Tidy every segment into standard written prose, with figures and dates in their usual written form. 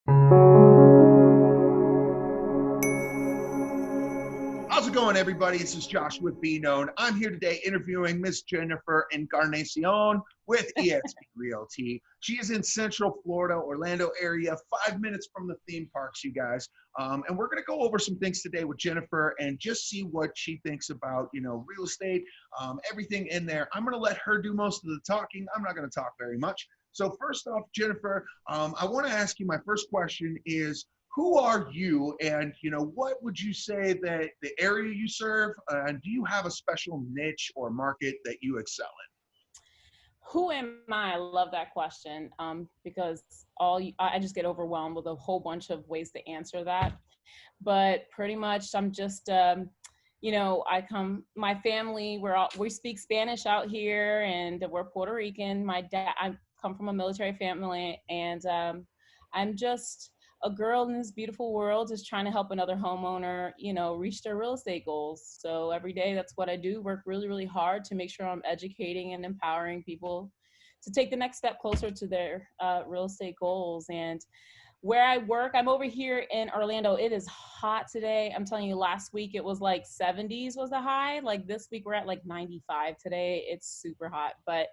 How's it going, everybody? This is Josh with Be Known. I'm here today interviewing Miss Jennifer Encarnacion with EXP Realty. She is in Central Florida, Orlando area, 5 minutes from the theme parks, you guys. And we're going to go over some things today with Jennifer and just see what she thinks about, real estate, everything in there. I'm going to let her do most of the talking. I'm not going to talk very much. So first off, Jennifer, I want to ask you, my first question is, who are you, and what would you say that the area you serve, and do you have a special niche or market that you excel Who am I? I love that question because I just get overwhelmed with a whole bunch of ways to answer that. But pretty much, I'm just, my family, we speak Spanish out here, and we're Puerto Rican. I come from a military family, and I'm just a girl in this beautiful world just trying to help another homeowner, reach their real estate goals. So every day, that's what I do, work really, really hard to make sure I'm educating and empowering people to take the next step closer to their real estate goals. And where I work, I'm over here in Orlando. It is hot today. I'm telling you, last week it was like 70s was the high. Like this week we're at like 95 today. It's super hot. But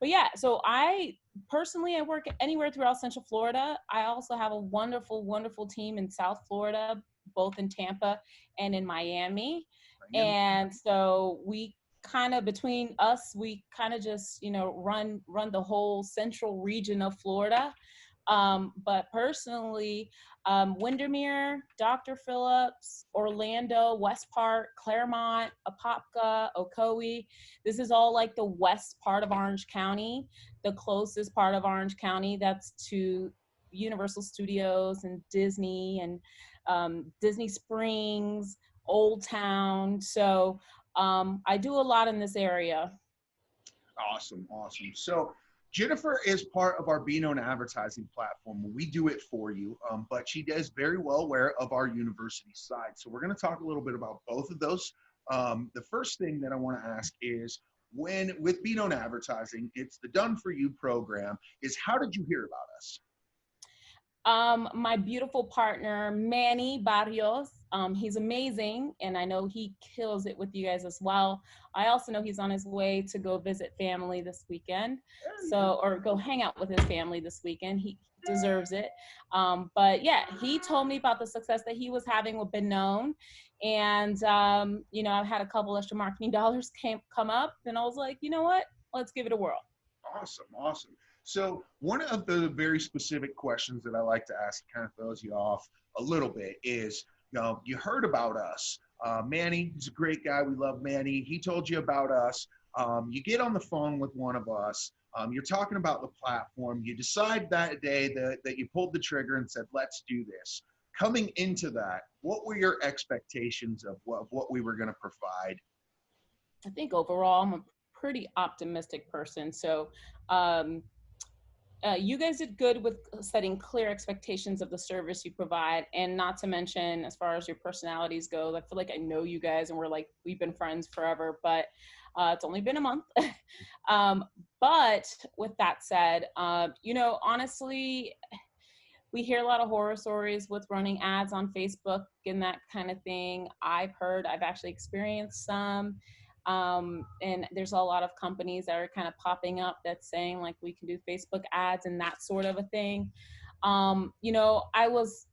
yeah, so I work anywhere throughout Central Florida. I also have a wonderful, wonderful team in South Florida, both in Tampa and in Miami. in? And so between us, we kind of just, run the whole central region of Florida. But personally, Windermere, Dr. Phillips, Orlando, West Park, Claremont, Apopka, Ocoee. This is all like the west part of Orange County, the closest part of Orange County that's to Universal Studios and Disney and Disney Springs, Old Town. So I do a lot in this area. Awesome. So Jennifer is part of our Be Known advertising platform. We do it for you, but she does very well aware of our university side. So we're going to talk a little bit about both of those. The first thing that I want to ask is, when with Be Known advertising, it's the Done For You program, is how did you hear about us? My beautiful partner, Manny Barrios. He's amazing, and I know he kills it with you guys as well. I also know he's on his way to go visit family this weekend, or go hang out with his family this weekend. He deserves it. But yeah, he told me about the success that he was having with Been Known, and I've had a couple extra marketing dollars come up, and I was like, you know what? Let's give it a whirl. Awesome. So one of the very specific questions that I like to ask, kind of throws you off a little bit, is, you heard about us. Manny, he's a great guy. We love Manny. He told you about us. You get on the phone with one of us. You're talking about the platform. You decide that day that you pulled the trigger and said, let's do this. Coming into that, what were your expectations of what we were going to provide? I think overall, I'm a pretty optimistic person. So you guys did good with setting clear expectations of the service you provide, and not to mention, as far as your personalities go, I feel like I know you guys, and we've been friends forever, but it's only been a month. But with that said, honestly, we hear a lot of horror stories with running ads on Facebook and that kind of thing. I've actually experienced some. And there's a lot of companies that are kind of popping up that's saying like we can do Facebook ads and that sort of a thing. I was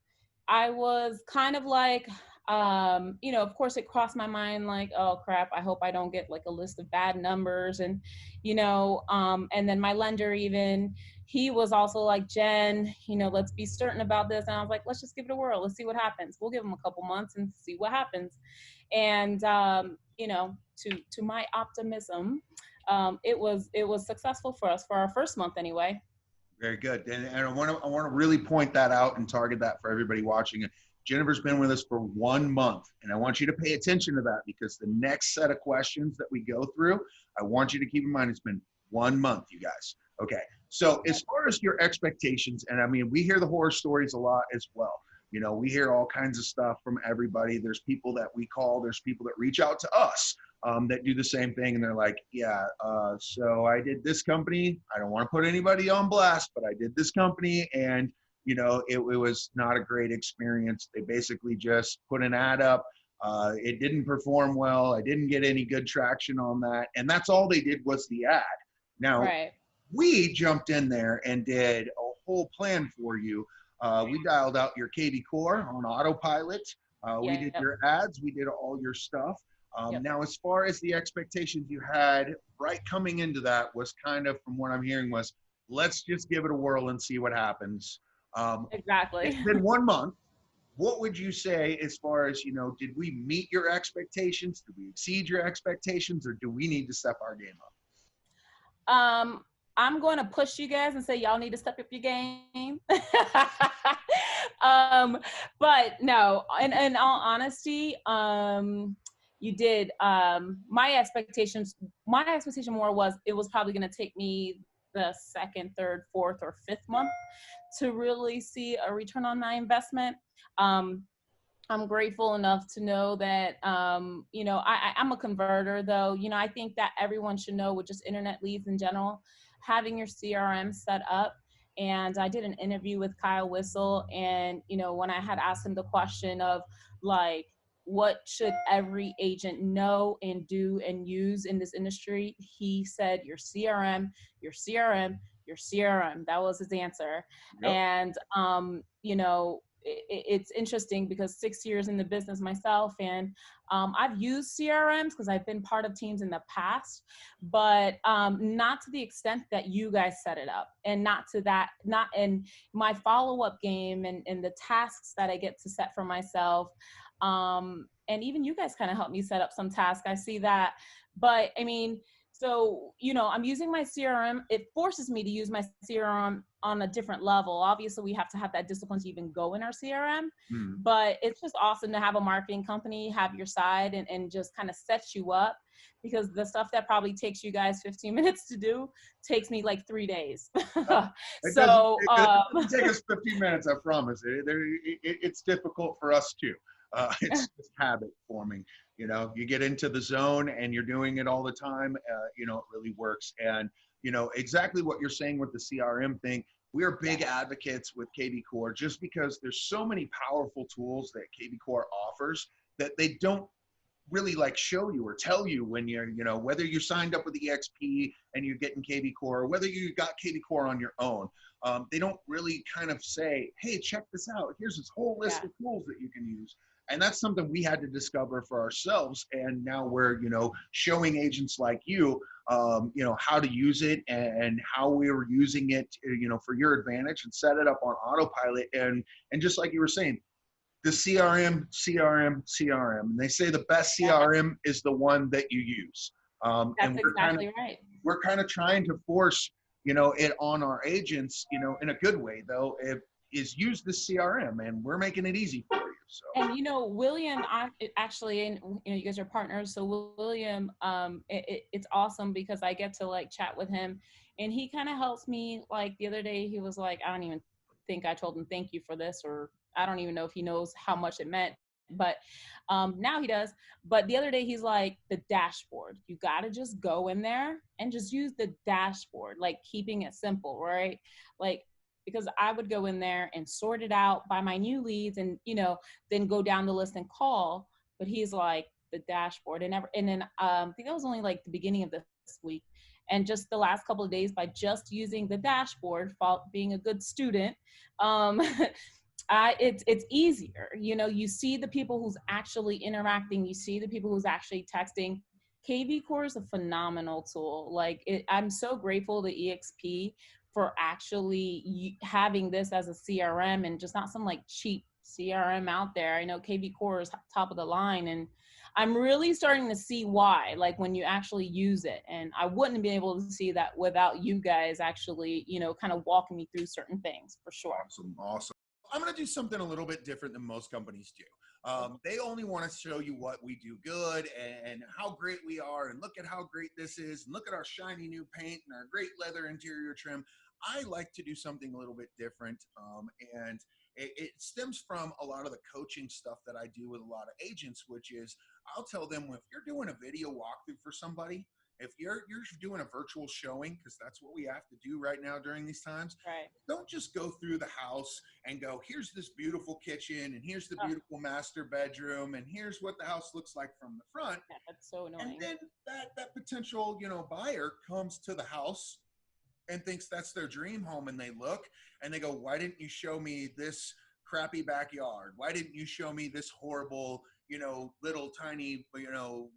kind of like, of course it crossed my mind like, oh crap, I hope I don't get like a list of bad numbers. And, and then my lender he was also like, Jen, let's be certain about this. And I was like, let's just give it a whirl. Let's see what happens. We'll give them a couple months and see what happens. And, to my optimism, it was successful for us for our first month anyway. Very good. And I want to really point that out and target that for everybody watching. Jennifer's been with us for 1 month, and I want you to pay attention to that, because the next set of questions that we go through, I want you to keep in mind it's been 1 month, you guys. Okay. So as far as your expectations, and I mean, we hear the horror stories a lot as well. We hear all kinds of stuff from everybody. There's people that we call, there's people that reach out to us that do the same thing. And they're like, yeah, so I did this company. I don't want to put anybody on blast, but I did this company, and it was not a great experience. They basically just put an ad up. It didn't perform well. I didn't get any good traction on that. And that's all they did was the ad. Now, Right. we jumped in there and did a whole plan for you. We dialed out your KV Core on autopilot. We did Yep. your ads. We did all your stuff. Yep. Now, as far as the expectations you had, right coming into that was kind of, from what I'm hearing, was let's just give it a whirl and see what happens. Exactly. It's been 1 month. What would you say as far as, did we meet your expectations? Did we exceed your expectations, or do we need to step our game up? Um, I'm going to push you guys and say y'all need to step up your game. um, but no, in all honesty, you did. My expectation more was it was probably going to take me the second, third, fourth, or fifth month to really see a return on my investment. I'm grateful enough to know that, I'm a converter though. I think that everyone should know with just internet leads in general, having your CRM set up. And I did an interview with Kyle Whistle. And, when I had asked him the question of like, what should every agent know and do and use in this industry? He said, your CRM, your CRM, your CRM. That was his answer. Yep. And, it's interesting because 6 years in the business myself, and I've used CRMs because I've been part of teams in the past, but not to the extent that you guys set it up, and not in my follow-up game and the tasks that I get to set for myself. And even you guys kind of help me set up some tasks. I see that. But I mean, so, I'm using my CRM. It forces me to use my CRM on a different level. Obviously, we have to have that discipline to even go in our CRM. But it's just awesome to have a marketing company have your side and just kind of set you up, because the stuff that probably takes you guys 15 minutes to do takes me like 3 days. It So, doesn't take us 15 minutes, I promise. It's difficult for us too. It's just habit forming. You get into the zone and you're doing it all the time. It really works. And, exactly what you're saying with the CRM thing, we are big advocates with KV Core just because there's so many powerful tools that KV Core offers that they don't really like show you or tell you when you're, whether you signed up with EXP and you're getting KV Core, or whether you got KV Core on your own. They don't really kind of say, hey, check this out. Here's this whole list of tools that you can use. And that's something we had to discover for ourselves. And now we're, showing agents like you, how to use it and how we were using it, for your advantage, and set it up on autopilot. And just like you were saying, the CRM. And they say the best CRM is the one that you use. That's exactly right. We're kind of trying to force, it on our agents, in a good way though, is use the CRM, and we're making it easy for you. So. And William, actually, and you guys are partners. So William, it's awesome because I get to like chat with him, and he kind of helps me. Like the other day, he was like, I don't even think I told him thank you for this, or I don't even know if he knows how much it meant, but now he does. But the other day, he's like, the dashboard. You got to just go in there and just use the dashboard, like keeping it simple, right? Like, because I would go in there and sort it out by my new leads and, then go down the list and call. But he's like, the dashboard. And then I think that was only like the beginning of this week. And just the last couple of days, by just using the dashboard, being a good student, it's easier. You see the people who's actually interacting. You see the people who's actually texting. KV Core is a phenomenal tool. Like I'm so grateful to EXP for actually having this as a CRM and just not some like cheap CRM out there. I know KV Core is top of the line, and I'm really starting to see why, like when you actually use it. And I wouldn't be able to see that without you guys actually, kind of walking me through certain things, for sure. Awesome. I'm going to do something a little bit different than most companies do. They only want to show you what we do good and how great we are, and look at how great this is, and look at our shiny new paint and our great leather interior trim. I like to do something a little bit different, and it stems from a lot of the coaching stuff that I do with a lot of agents, which is I'll tell them, if you're doing a video walkthrough for somebody, if you're doing a virtual showing, because that's what we have to do right now during these times, Right. don't just go through the house and go, here's this beautiful kitchen and here's the Oh, beautiful master bedroom and here's what the house looks like from the front. yeah, that's so And annoying. then that potential, buyer comes to the house and thinks that's their dream home, and they look and they go, why didn't you show me this crappy backyard? Why didn't you show me this horrible, little tiny,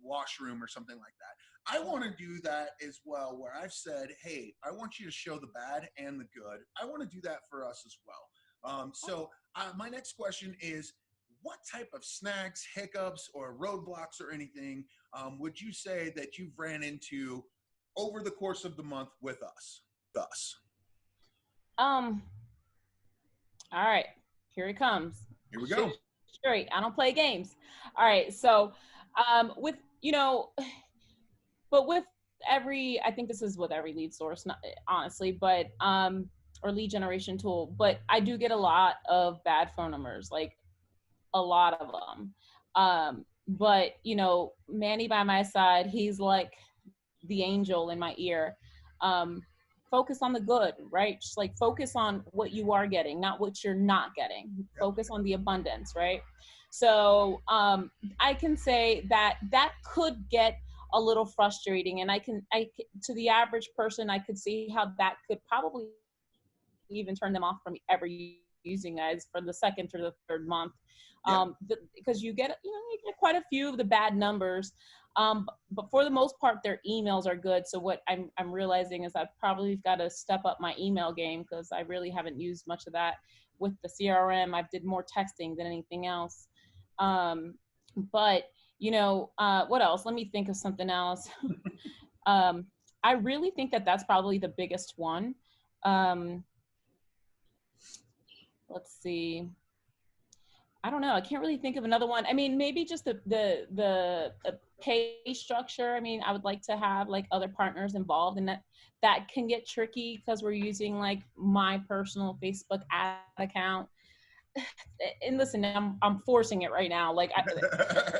washroom or something like that? I want to do that as well, where I've said, hey, I want you to show the bad and the good. I want to do that for us as well. My next question is, what type of snags, hiccups, or roadblocks or anything would you say that you've ran into over the course of the month with us? All right, here it comes. Here we go. Straight. I don't play games. All right, so with but with every, I think this is with every lead source, not honestly, but or lead generation tool, but I do get a lot of bad phone numbers, like a lot of them. But Manny by my side, he's like the angel in my ear. Focus on the good, right? Just like focus on what you are getting, not what you're not getting. Yep. Focus on the abundance, right? So I can say that could get a little frustrating, and I to the average person, I could see how that could probably even turn them off from ever using guys for the second or the third month. Because you get quite a few of the bad numbers. But for the most part, their emails are good. So what I'm realizing is I've probably got to step up my email game, because I really haven't used much of that with the CRM. I did more texting than anything else. But what else? Let me think of something else. I really think that that's probably the biggest one. Let's see. I don't know. I can't really think of another one. I mean, maybe just the pay structure. I mean, I would like to have like other partners involved, and that can get tricky because we're using like my personal Facebook ad account. And listen, I'm forcing it right now. Like,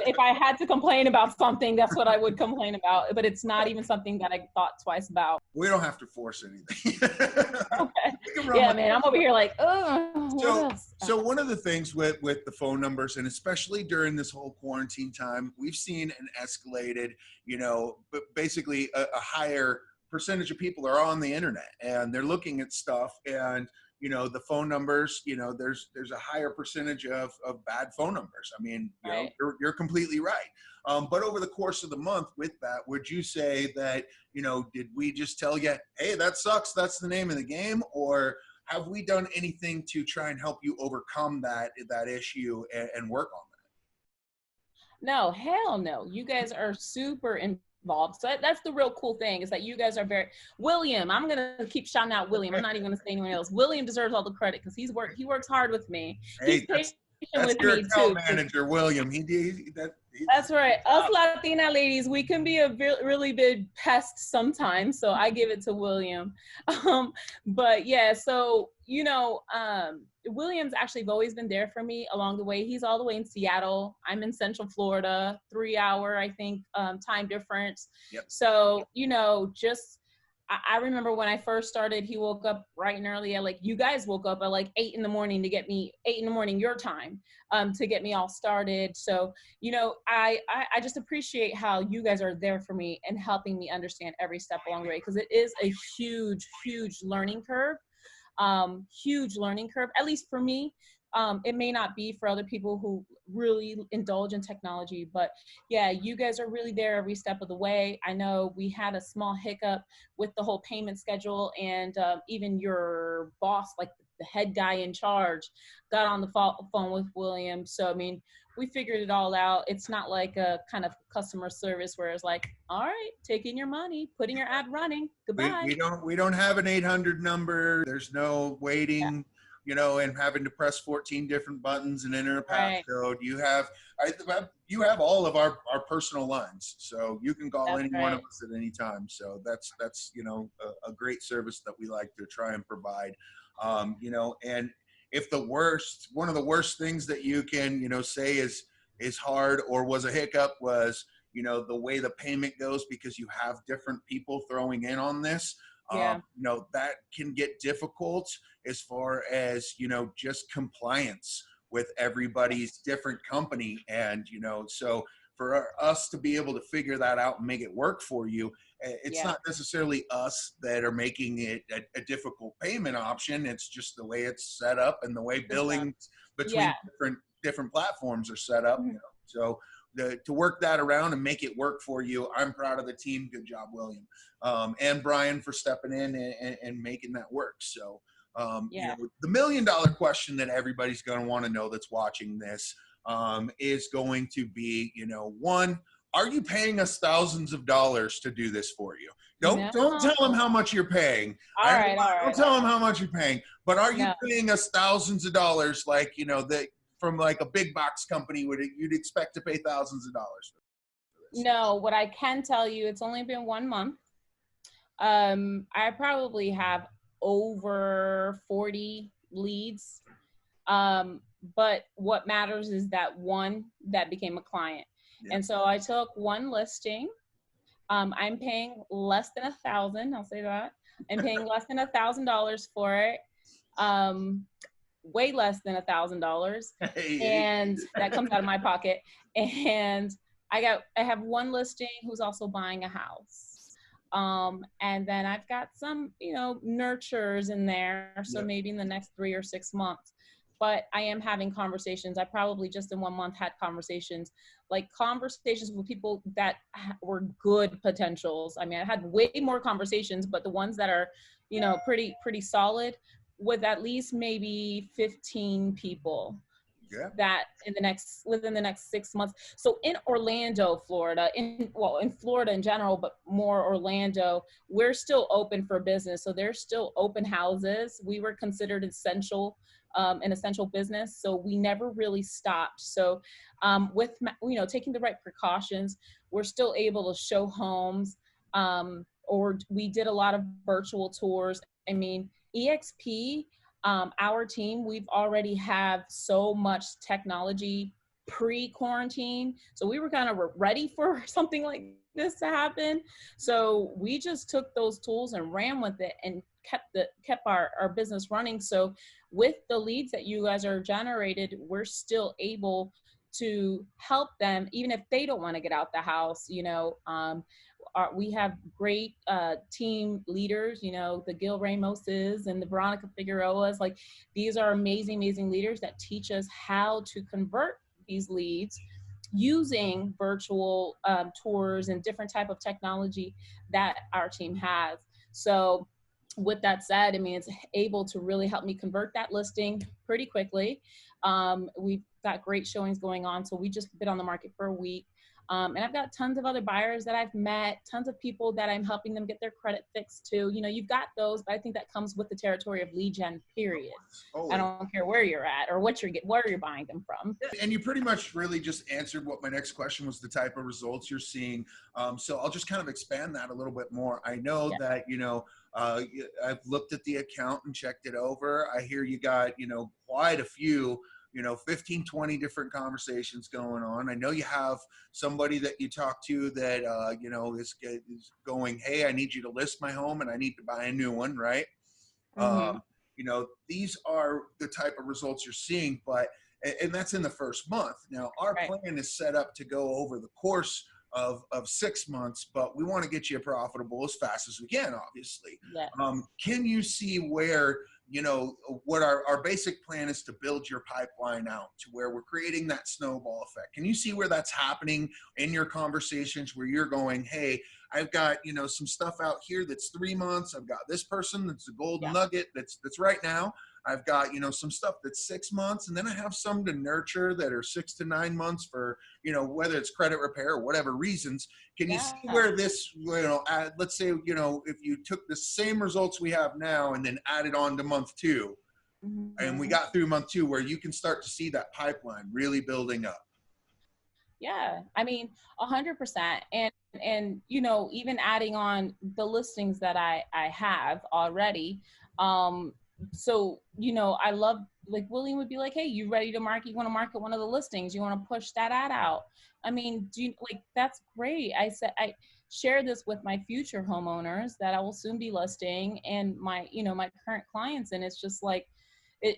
if I had to complain about something, that's what I would complain about. But it's not even something that I thought twice about. We don't have to force anything. Okay. Yeah, man, I'm over here like, oh. So one of the things with the phone numbers, and especially during this whole quarantine time, we've seen an escalated, but basically a higher percentage of people are on the internet and they're looking at stuff, and the phone numbers, there's a higher percentage of bad phone numbers. I mean, right. You're completely right. But over the course of the month with that, would you say that, did we just tell you, hey, that sucks, that's the name of the game? Or have we done anything to try and help you overcome that issue and work on that? No, hell no. You guys are super involved. So that's the real cool thing, is that you guys are William, I'm going to keep shouting out William. I'm not even going to say anyone else. William deserves all the credit because he works hard with me. Hey, that's your account manager, William. That's right. Us Latina ladies, we can be a really big pest sometimes. So I give it to William. But yeah, so, William's actually always been there for me along the way. He's all the way in Seattle. I'm in Central Florida, 3-hour, I think, time difference. Yep. So, I remember when I first started, he woke up bright and early. Like, you guys woke up at like 8 a.m. to get me 8 a.m. your time, to get me all started. So, I just appreciate how you guys are there for me and helping me understand every step along the way, because it is a huge learning curve. Huge learning curve, at least for me. It may not be for other people who really indulge in technology, but yeah, you guys are really there every step of the way. I know we had a small hiccup with the whole payment schedule, and even your boss, like the head guy in charge, got on the phone with William. So, I mean, we figured it all out. It's not like a kind of customer service where it's like, all right, taking your money, putting your ad running, goodbye. We don't have an 800 number. There's no waiting. Yeah. And having to press 14 different buttons and enter a passcode. Right. You have all of our personal lines, so you can call any one of us at any time. So that's a great service that we like to try and provide. And if one of the worst things that you can say is hard or was a hiccup was the way the payment goes, because you have different people throwing in on this, Yeah. that can get difficult as far as, just compliance with everybody's different company. And, so for us to be able to figure that out and make it work for you, it's Yeah. not necessarily us that are making it a difficult payment option. It's just the way it's set up and the way billing between Yeah. different platforms are set up. Mhm. So to work that around and make it work for you, I'm proud of the team. Good job, William, and Brian, for stepping in and making that work. So, Yeah. the $1 million question that everybody's going to want to know that's watching this is going to be, one, are you paying us thousands of dollars to do this for you? No. Don't tell them how much you're paying. All right. Don't tell them how much you're paying. But are you No. paying us thousands of dollars, like, that from like a big box company you'd expect to pay thousands of dollars for this? No, what I can tell you, it's only been 1 month. I probably have over 40 leads. But what matters is that one that became a client. Yeah. And so I took one listing. I'm paying less than $1,000. I'll say that. I'm paying less than $1,000 for it. Way less than $1,000, and that comes out of my pocket. And I have one listing who's also buying a house. And then I've got some, nurtures in there. So maybe in the next 3 or 6 months. But I am having conversations. I probably just in 1 month had conversations with people that were good potentials. I mean, I had way more conversations, but the ones that are, pretty solid, with at least maybe 15 people. Yeah. That within the next 6 months. So in Orlando, Florida, in Florida in general, but more Orlando, we're still open for business. So there's still open houses. We were considered an essential business. So we never really stopped. So with, taking the right precautions, we're still able to show homes, or we did a lot of virtual tours. I mean, EXP, our team, we've already have so much technology pre-quarantine. So we were kind of ready for something like this to happen. So we just took those tools and ran with it and kept our business running. So with the leads that you guys are generated, we're still able to help them, even if they don't want to get out the house. We have great team leaders, the Gil Ramoses and the Veronica Figueroas. Like, these are amazing leaders that teach us how to convert these leads using virtual tours and different type of technology that our team has. So with that said, I mean, it's able to really help me convert that listing pretty quickly. We've got great showings going on. So we just been on the market for a week. And I've got tons of other buyers that I've met, tons of people that I'm helping them get their credit fixed too. You've got those, but I think that comes with the territory of lead gen, period. I don't care where you're at or where you're buying them from. And you pretty much really just answered what my next question was, the type of results you're seeing. So I'll just kind of expand that a little bit more. I know that, I've looked at the account and checked it over. I hear you got, quite a few 15, 20 different conversations going on. I know you have somebody that you talk to that, is going, hey, I need you to list my home and I need to buy a new one, right? Mm-hmm. These are the type of results you're seeing, and that's in the first month. Now, our plan is set up to go over the course of 6 months, but we want to get you profitable as fast as we can, obviously. Yes. Can you see where, what our basic plan is to build your pipeline out to where we're creating that snowball effect? Can you see where that's happening in your conversations, where you're going, hey, I've got, some stuff out here that's 3 months. I've got this person that's a golden nugget that's right now. I've got, some stuff that's 6 months, and then I have some to nurture that are 6 to 9 months for, whether it's credit repair or whatever reasons. Can you see where this, let's say, if you took the same results we have now and then added on to month 2, and we got through month 2, where you can start to see that pipeline really building up? Yeah, I mean, 100%. And even adding on the listings that I have already, so, you know, I love, like, William would be like, hey, you ready to market? You want to market one of the listings? You want to push that ad out? I mean, do you, like, that's great. I said, I share this with my future homeowners that I will soon be listing, and my, you know, my current clients. And it's just like,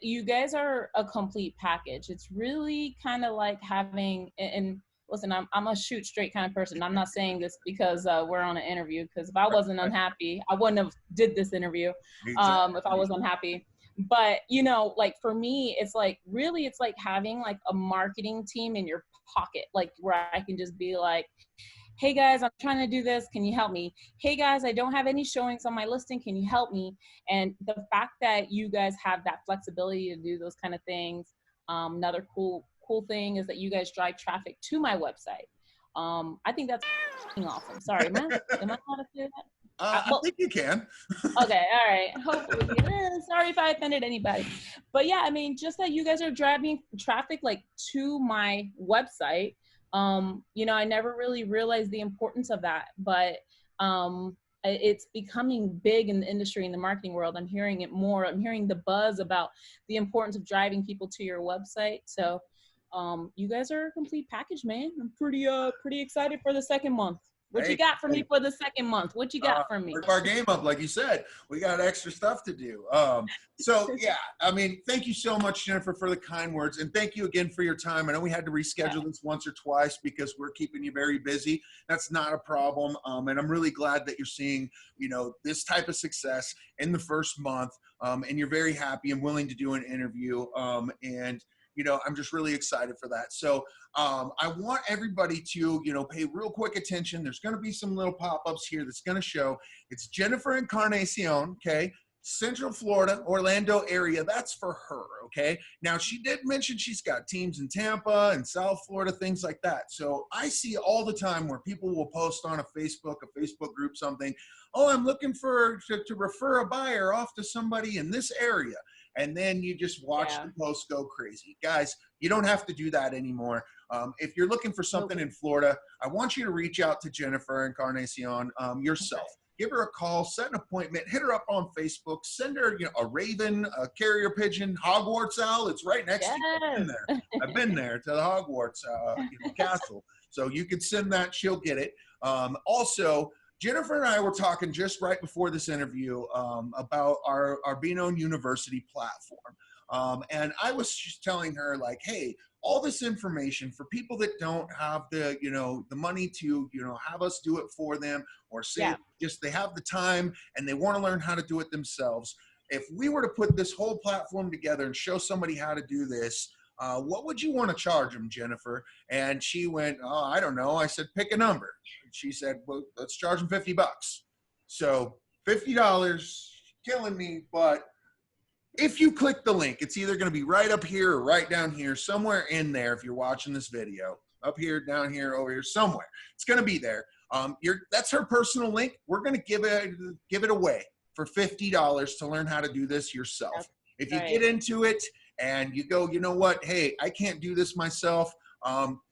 you guys are a complete package. It's really kind of like having, and listen, I'm a shoot straight kind of person. I'm not saying this because we're on an interview, because if I wasn't unhappy, I wouldn't have did this interview if I was unhappy. But, you know, like for me, it's like, really, it's like having like a marketing team in your pocket, like where I can just be like, hey guys, I'm trying to do this. Can you help me? Hey guys, I don't have any showings on my listing. Can you help me? And the fact that you guys have that flexibility to do those kind of things. Another cool thing is that you guys drive traffic to my website. I think that's awesome. Sorry, am I allowed to say that? I Well, think you can. okay, all right. Hopefully, sorry if I offended anybody, but yeah, I mean, just that you guys are driving traffic like to my website. You know, I never really realized the importance of that, but it's becoming big in the industry, in the marketing world. I'm hearing it more. I'm hearing the buzz about the importance of driving people to your website. So, you guys are a complete package, man. I'm pretty excited for the second month. What you Hey, got for me for the second month? What you got for me? step our game up, like you said. We got extra stuff to do. So yeah, I mean, thank you so much, Jennifer, for the kind words, and thank you again for your time. I know we had to reschedule this once or twice because we're keeping you very busy. That's not a problem, and I'm really glad that you're seeing, you know, this type of success in the first month, and you're very happy and willing to do an interview, and you know, I'm just really excited for that. So I want everybody to, you know, pay real quick attention. There's going to be some little pop-ups here that's going to show. It's Jennifer Encarnacion, okay? Central Florida, Orlando area. That's for her, okay? Now, she did mention she's got teams in Tampa and South Florida, things like that. So I see all the time where people will post on a Facebook group, something, oh, I'm looking to refer a buyer off to somebody in this area. And then you just watch the post go crazy. Guys, you don't have to do that anymore. If you're looking for something in Florida, I want you to reach out to Jennifer Encarnacion yourself. Give her a call, set an appointment, hit her up on Facebook, send her, you know, a raven, a carrier pigeon, Hogwarts owl. It's right next to you. I've been there. I've been there to the Hogwarts castle. So you can send that, she'll get it. Also, Jennifer and I were talking just right before this interview about our Be Known University platform. And I was just telling her, like, hey, all this information for people that don't have the, you know, the money to, you know, have us do it for them, or say just they have the time and they want to learn how to do it themselves. If we were to put this whole platform together and show somebody how to do this, what would you want to charge them, Jennifer? And she went, oh, I don't know. I said, pick a number. She said, well, let's charge them $50. So $50, killing me. But if you click the link, it's either going to be right up here or right down here, somewhere in there. If you're watching this video, up here, down here, over here, somewhere, it's going to be there. That's her personal link. We're going to give it away for $50 to learn how to do this yourself. If you get into it and you go, you know what, hey, I can't do this myself,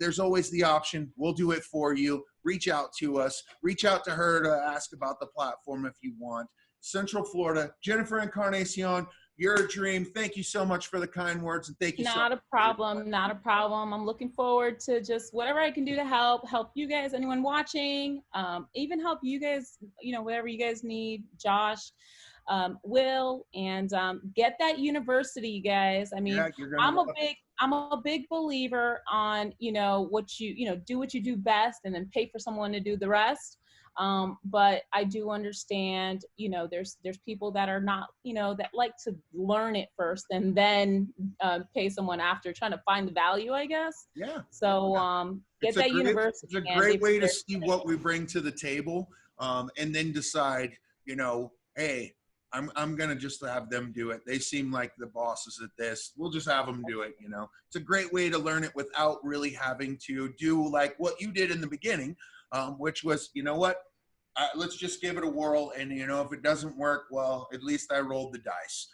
there's always the option. We'll do it for you. Reach out to us. Reach out to her to ask about the platform if you want. Central Florida, Jennifer Encarnacion, your dream. Thank you so much for the kind words, and thank you so much. Not a problem. Not a problem. I'm looking forward to just whatever I can do to help you guys, anyone watching, even help you guys, you know, whatever you guys need, Josh, Will, and get that university, you guys. I mean, I'm a big believer on, you know, what you know, do what you do best and then pay for someone to do the rest. But I do understand, you know, there's people that are not, you know, that like to learn it first and then pay someone after, trying to find the value, I guess. Yeah. So get that university. It's a great way to see what we bring to the table, and then decide, you know, hey, I'm gonna just have them do it. They seem like the bosses at this. We'll just have them do it. You know, it's a great way to learn it without really having to do like what you did in the beginning, which was, you know what, let's just give it a whirl. And you know, if it doesn't work, well, at least I rolled the dice.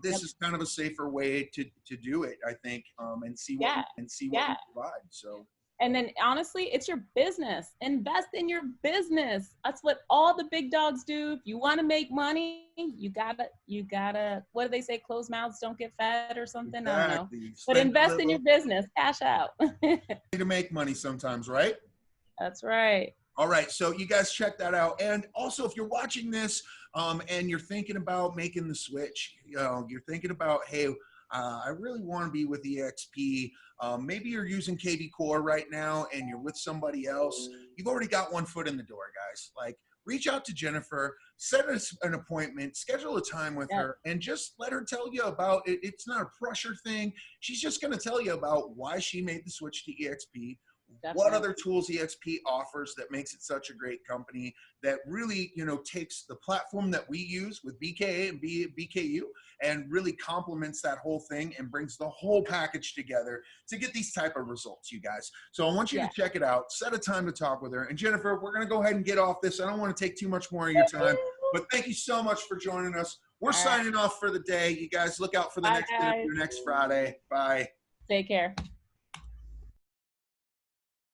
This is kind of a safer way to do it, I think, and see what we provide. So. And then honestly, it's your business. Invest in your business. That's what all the big dogs do. If you want to make money, you gotta, what do they say? Closed mouths don't get fed or something. I don't know. Exactly. But Spend a invest in your little business, cash out. to make money sometimes, right? That's right. All right, so you guys check that out. And also, if you're watching this and you're thinking about making the switch, you know, you're thinking about, hey, I really want to be with EXP. Maybe you're using KB Core right now and you're with somebody else. You've already got one foot in the door, guys. Like, reach out to Jennifer, set an appointment, schedule a time with Yes, her, and just let her tell you about it. It's not a pressure thing. She's just going to tell you about why she made the switch to EXP, what definitely. other tools EXP offers that makes it such a great company that really, you know, takes the platform that we use with BKA and BKU and really complements that whole thing and brings the whole package together to get these type of results, you guys. So I want you to Yeah. check it out, set a time to talk with her. And Jennifer, we're going to go ahead and get off this. I don't want to take too much more of your time, but thank you so much for joining us. We're All right. signing off for the day. You guys look out for the Bye, next guys. interview next Friday. Bye. Take care.